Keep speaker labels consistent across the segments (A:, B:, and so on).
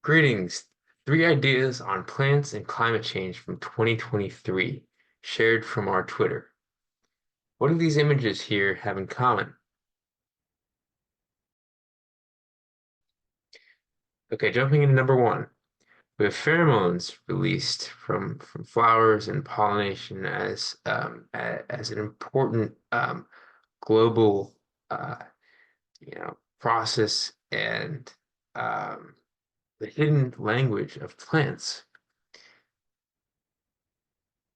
A: Greetings. Three ideas on plants and climate change from 2023, shared from our Twitter. What do these images here have in common? Okay, jumping into number one. We have pheromones released from flowers and pollination as an important global process and um, the hidden language of plants.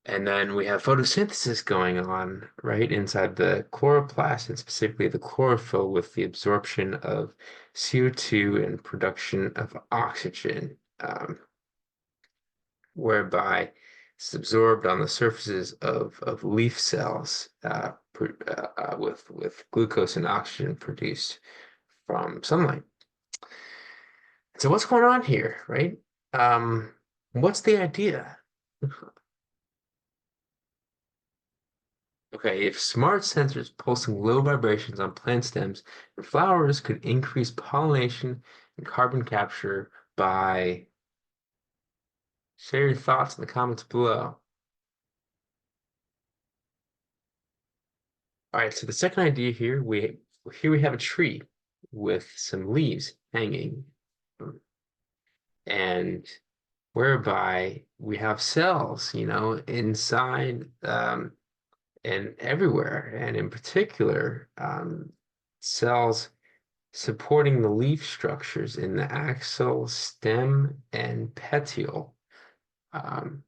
A: And then we have photosynthesis going on right inside the chloroplast and specifically the chlorophyll with the absorption of CO2 and production of oxygen, whereby it's absorbed on the surfaces of leaf cells with glucose and oxygen produced from sunlight. So what's going on here, right? What's the idea? Okay, if smart sensors pulsing low vibrations on plant stems and flowers could increase pollination and carbon capture by... Share your thoughts in the comments below. All right, so the second idea here, we have a tree with some leaves hanging, and whereby we have cells, inside and everywhere, and in particular, cells supporting the leaf structures in the axil, stem, and petiole. Um,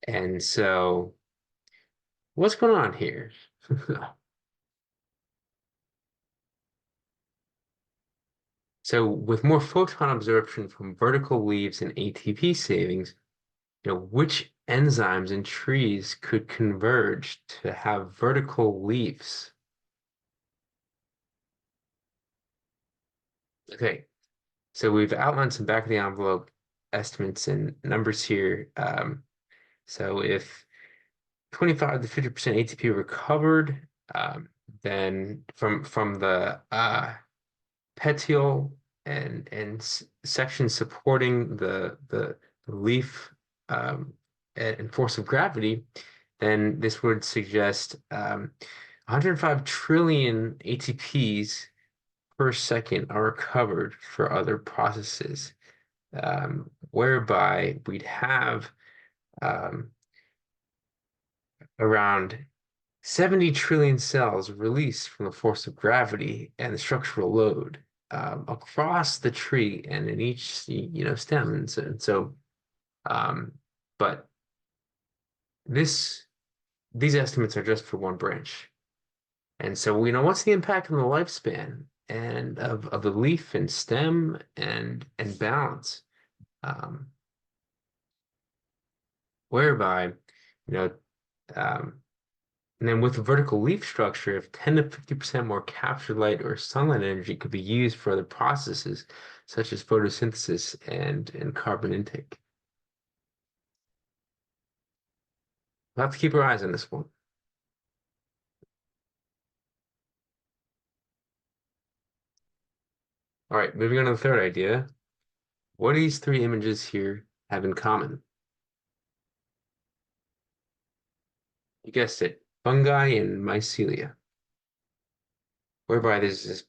A: and so, what's going on here? So, with more photon absorption from vertical leaves and ATP savings, which enzymes in trees could converge to have vertical leaves? Okay, so we've outlined some back of the envelope estimates and numbers here. So if 25 to 50% ATP recovered, then from the petiole and section supporting the leaf and force of gravity, then this would suggest 105 trillion ATPs per second are recovered for other processes, whereby we'd have um, around 70 trillion cells released from the force of gravity and the structural load across the tree and in each stem. And so um, but this these estimates are just for one branch. And so what's the impact on the lifespan and of the leaf and stem and balance, um, whereby you know um, And then with the vertical leaf structure, if 10 to 50% more captured light or sunlight energy could be used for other processes, such as photosynthesis and carbon intake. We'll have to keep our eyes on this one. All right, moving on to the third idea. What do these three images here have in common? You guessed it, fungi and mycelia, whereby there's this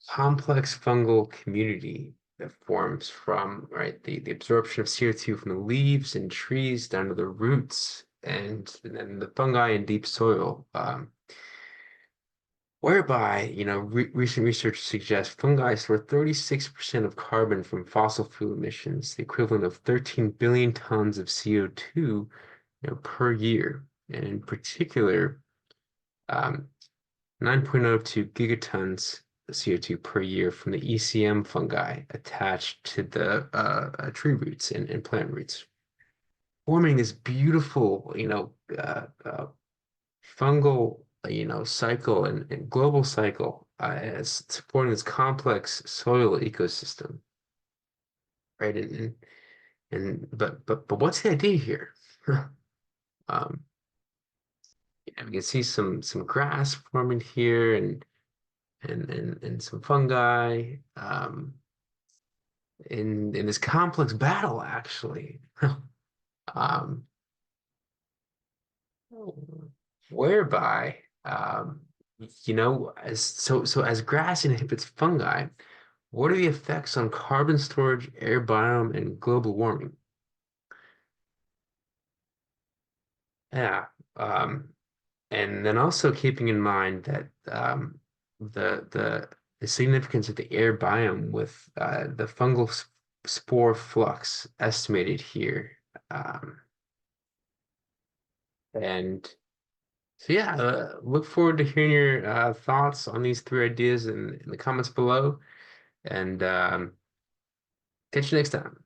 A: complex fungal community that forms from, right, the absorption of CO2 from the leaves and trees down to the roots and then the fungi in deep soil, whereby, recent research suggests fungi store 36% of carbon from fossil fuel emissions, the equivalent of 13 billion tons of CO2, per year. And in particular, um, 9.02 gigatons of CO2 per year from the ECM fungi attached to the tree roots and plant roots, forming this beautiful, fungal, cycle and global cycle as supporting this complex soil ecosystem, right? But what's the idea here? Um, we can see some grass forming here and some fungi. in this complex battle, actually. Um, whereby as grass inhibits fungi, what are the effects on carbon storage, air biome, and global warming? Yeah. Um, and then also keeping in mind that the significance of the air biome with the fungal spore flux estimated here. Um, and so yeah, look forward to hearing your thoughts on these three ideas in the comments below. And catch you next time.